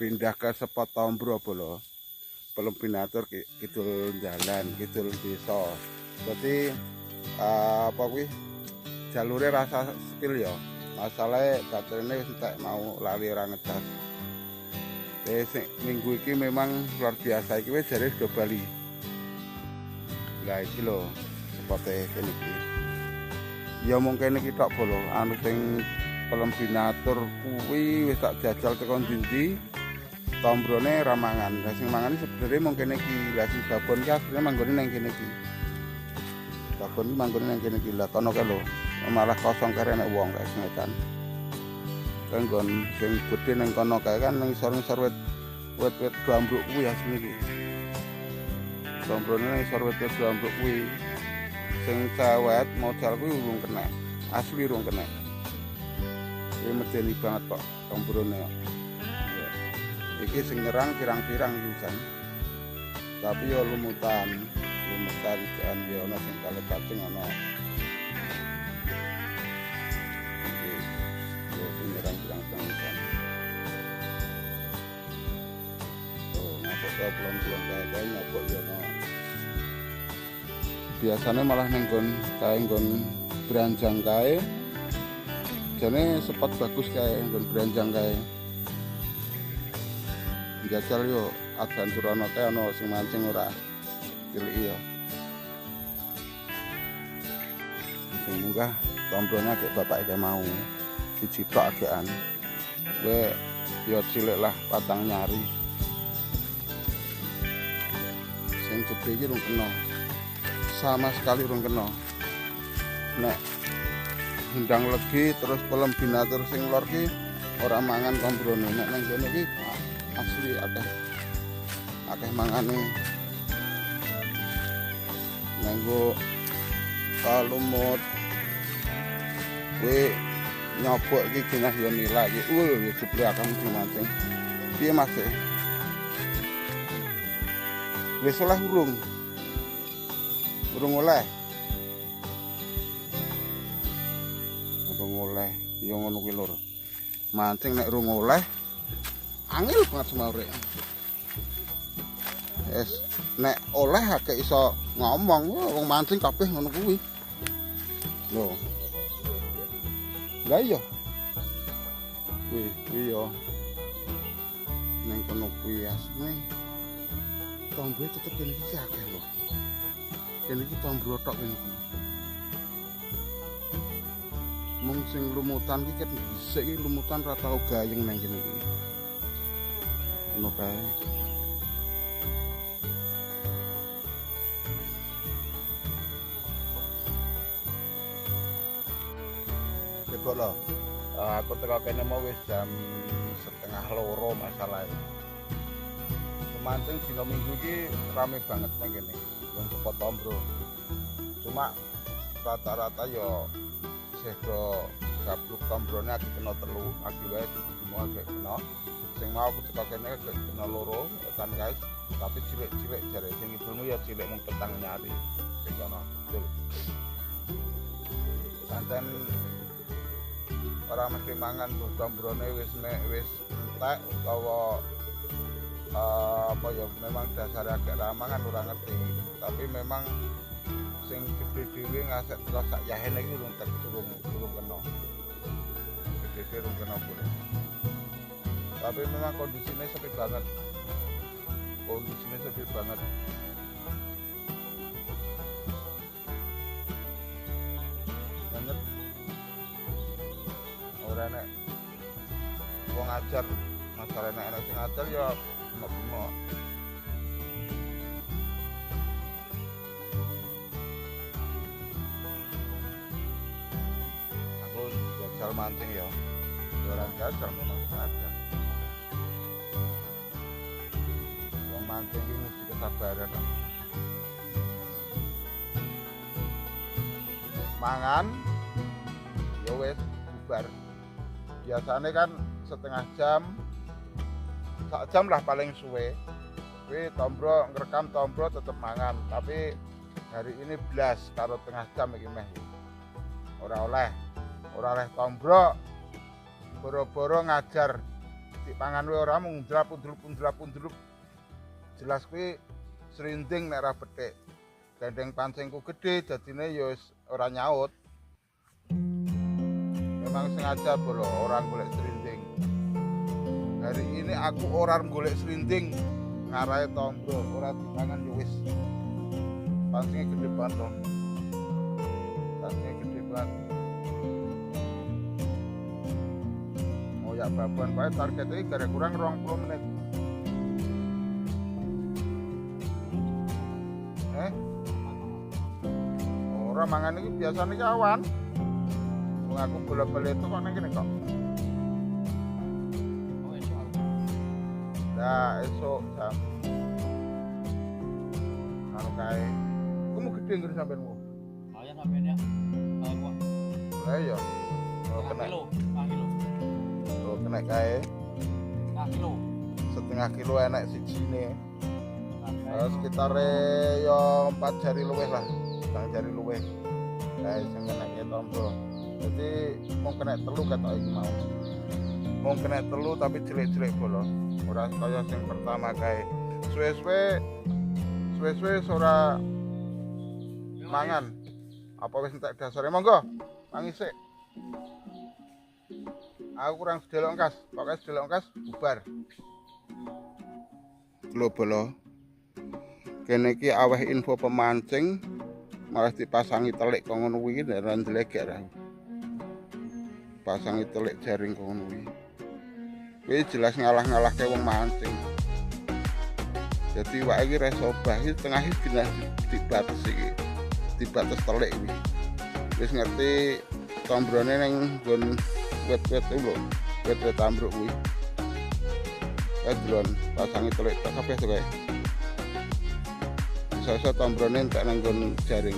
pindah ke spot Tombro bolo. Belum binatur kidul jalan, kidul desa. Berarti apa kuwi jalure rasa skill ya. Masalahnya baterainya entek mau lali ora ngecas. Minggu ini memang luar biasa, ini jari sudah Bali. Nah ini loh spotnya kene iki. Ya mungkin iki tok bolo, anu sing pelem binatur kuwi wis tak jajal tekan ndi. Tombrone ra mangan. Lah sing mangan sebenarnya mungkin iki. Lah sing babon ki asline manggone nang kene iki. Babon iki manggone nang kene iki. Lah kono kae lho, malah kosong kare nek wong kae sing edan. Kanggon sing gedhe ning kono kae kan ning isor-isor wit-wit gambruk kuwi asline iki. Tombrone ning isor wit-wit gambruk kuwi. Sing cewet modal kuwi urung kena. Asli urung kena. Iki medeni banget kok tombrone. Iki sing nyerang pirang-pirang hujan. Tapi yo lumutan jan yo ana sing kale cacing ana. Iki yo sing nyerang pirang-pirang hujan. Oh, masuk ke belum kae nyapuk yo no. Biasanya malah nenggon kae nggon beranjang kae. Jane spot bagus kae nggon beranjang kae. Jajal yo adventurono kae ana sing mancing ora cilik yo. Sing munggah tombrone gek bapak kae mau siji tok agekan. Kowe yo cilik lah patang nyari. Sing gede iki rung kena. Sama sekali rung kena. Nek hendang legi terus pelem binatur sing lor ki ora mangan tombrone. Nek nang kene iki asli akeh mangane. Nganggo kalumut. Kuwi nyobok iki genah yo nilai iki. Jebule akan mancing. Piye Mas? Wis oleh urung? Urung oleh. Urung oleh. Ya ngono kuwi lur. Mancing nek urung oleh angel banget semare. Es nek oleh akeh iso ngomong, wong mancing kabeh ngono kuwi. Lho. Lah iya. Kuwi yo. Ning kono kuwi asline tombro tetep kene iki akeh lho. Kene iki tombro tok kene iki. Mung sing lumutan iki ket dhisik iki lumutan ra tau gayeng nang kene iki. Ngono kae. Coba lho. Aku teko kene mau wis jam 1:30 masalahnya. Pemancing dina Minggu iki rame banget nang kene. Wong spot tombro. Cuma rata-rata yo sih do gabluk tombrone aki kena 3, aki wae semua agak kena. Sing mau aku teko kene agak kena 2 etan guys. Tapi cilik-cilik jare sing ibulmu ya cilik mung petang nyari. Sing kono betul. Santen ora mesti mangan tombrone wis entek utawa apa ya memang dasar agak ramangan ora ngerti. Tapi memang sing gede dhewe ngasek terus sak yahen iki urung kena. Gede urung kena boleh. Tapi memang kondisinya sepi banget. Banget. Ora nek wong ajar, masalah nek ana sing ajar ya bimo. Aku jajal mancing ya. Orang jajal memang ada. Wong mancing iki mesti kesabaran. Mangan ya wis bubar. Biasanya kan setengah jam, 1 jam lah paling suwe. Kuwi tombro ngerekam tombro tetep mangan, tapi hari ini blas karo tengah jam iki meh. Ora oleh tombro boro-boro ngajar dipangan wae ora mung drap-drap. Jelas kuwi srinding nek ora bethik. Gendeng pancingku gede dadine ya wis ora nyaut. Memang sengaja bolo orang golek srinding. Hari ini aku orang golek srinding ngarahe tombro ora dipangan ya wis. Pancingnya gede banget loh. Pancingnya gede banget. Mau ya babuan bae targetnya gara kurang 20 menit. Orang mangan ini biasanya kawan. Aku bola-bola itu kok nang kene kok. Oh, esok. Nah, esok jam. Kalau kae, kamu gede ngene sampeanmu. Saya sampean ya. Kok. Lah iya. Oh, kena. Kilo. Oh, kena kae. Kilo. Setengah kilo enak sijine. Sekitar yo 4 jari luwih lah. 4 jari luwih. Kae sing kena tombol. Jadi mau kena telu kata iki mau. Mau kena telu tapi cilik-cilik bolo. Ora kaya sing pertama kae. Suwe-suwe ora mangan. Apa wis entek dasare monggo. Mangi sik. Aku kurang sedelok kas. Pokoke sedelok kas bubar. Lho bolo. Kene iki aweh info pemancing malah dipasangi telik kok ngono kuwi ora ndelegek ra. Pasangi telik jaring kok ngono kuwi. Kuwi jelas ngalah-ngalahke wong mancing. Jadi wae iki resobah iki tengah iki kena dibates iki. Dibates telik kuwi. Wis ngerti tombrone ning nggon wet-wet lho. Wet-wet ambruk kuwi. Edlon pasangi telik tak kabeh to kae. Bisa tombrone entek nang nggon jaring.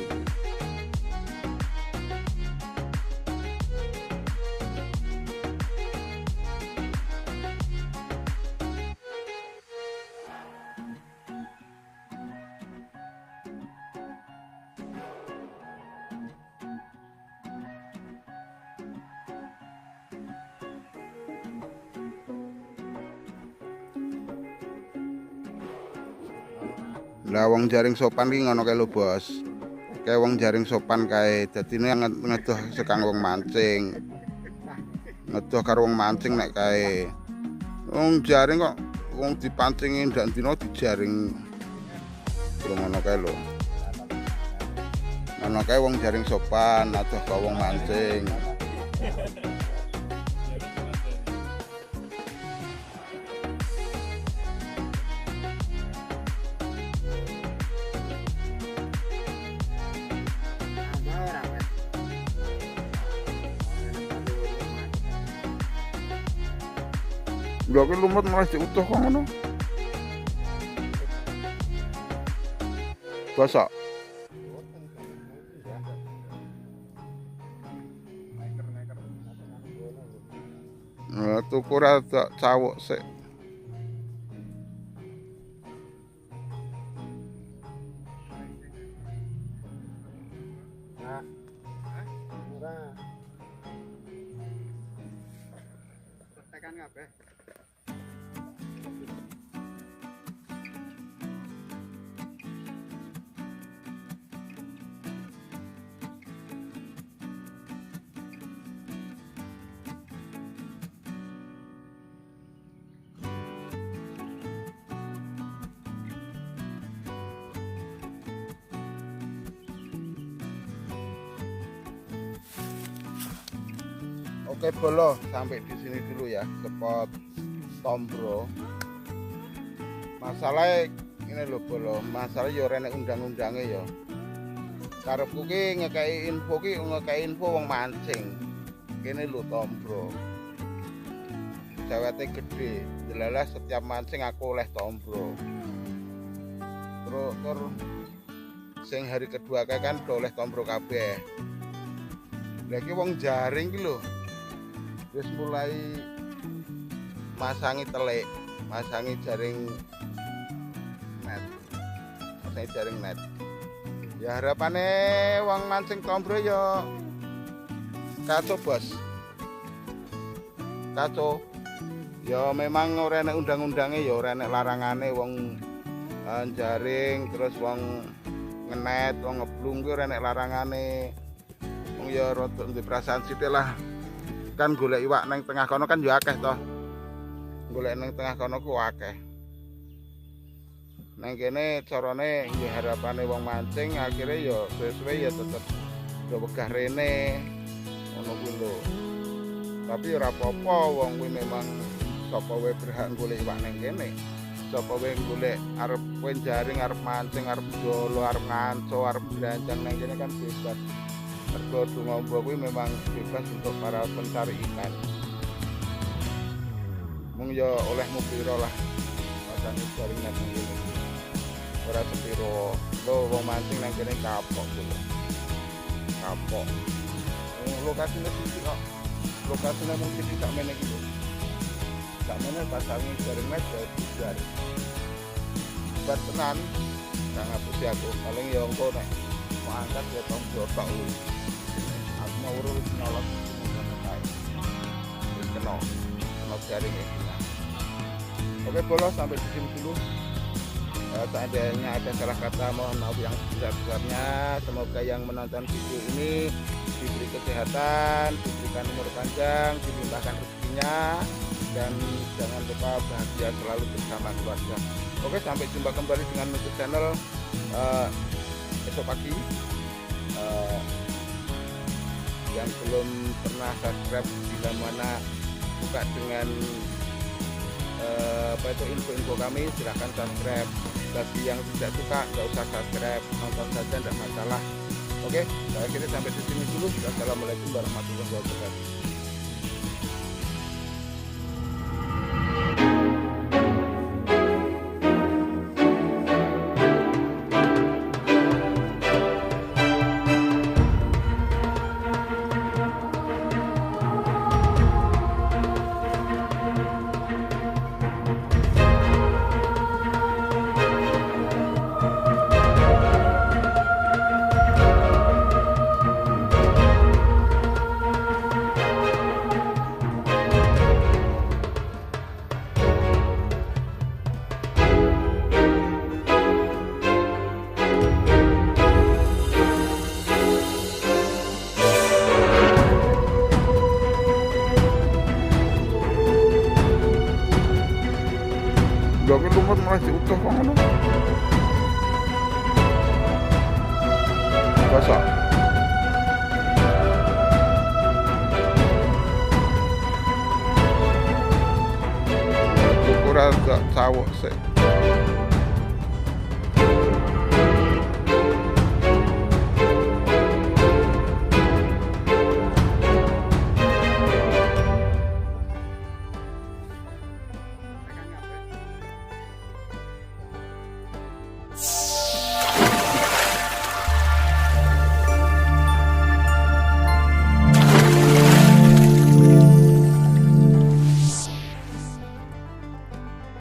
Lah wong jaring sopan ki ngono kae lho, Bos. Kae wong jaring sopan kae. Dadine ngedoh sekang wong mancing. Ngedoh karo wong mancing nek kae. Wong jaring kok wong dipancingi ndak dina dijaring. Ngono kae lho. Ngono kae wong jaring sopan, adoh ka wong mancing. Lha ki lumut malah diutuh kok ngono. Basah. Nah, tuku rada cawuk sik. Nah. Murah. Tekan kabeh. Oke bolo, sampai di sini dulu ya spot tombro. Masalah ini lho bolo, masalah yo rene undang-undange yo. Karepku ki ngekei info wong mancing. Kene lho tombro. Cewete gede, delalah setiap mancing aku oleh tombro. Terus sing hari kedua kae kan oleh tombro kabeh. Lagi wong jaring ki lho. Wis mulai masangi telik, masangi jaring net. Ya harapane wong mancing tombro ya kaco, Bos. Kaco. Ya memang ora enek undang-undange ya ora enek larangane wong jaring terus wong ngenet wong ngeblung kuwi ora enek larangane. Wong ya rada duwe perasaan sithik lah. Kan golek iwak nang tengah kono kan ya akeh toh. Golek nang tengah kono ku akeh. Nang kene carane ya harapane wong mancing akhirnya ya suwe-suwe ya tetep do wegah rene. Ngono kuwi lho. Tapi ora apa-apa wong kuwi memang sapa wae berhak golek iwak nang kene. Sapa wae golek arep kowe jaring arep mancing arep jolo arep nganco arep blanjang nang kene kan bebas. Mergo Dumombo kuwi memang bebas untuk para pencari ikan. Mung ya olehmu piro lah. Pasane jaring nang kene. Ora sepiro. Lho wong mancing nang kene kapok lho. Kapok. Lokasine sithik kok. Lokasine mung sithik sak meneh iki. Sak meneh pasangin jaring net ya bubar. Bubar tenan. Kang ngapusi aku. Paling ya engko nek mau angkat ya tong blotok lho. Aku mau urus nyolot ngono kae. Wis kena jaring iki. Oke bolos sampai di sini dulu. Seandainya ada salah kata mohon maaf yang sebesar-besarnya. Semoga yang menonton video ini diberi kesehatan, diberikan umur panjang, dilimpahkan rezekinya, dan jangan lupa bahagia selalu bersama keluarga. Oke, sampai jumpa kembali dengan YouTube channel esok pagi. Yang belum pernah subscribe bila mana buka dengan info-info kami, silahkan subscribe. Bagi yang tidak suka nggak usah subscribe, nonton saja tidak masalah. Oke, saya kira sampai di sini dulu. Assalamualaikum warahmatullahi wabarakatuh. Gak lumut malah diutuh kok ngono. Basah. Ukuran gak cawuk sih.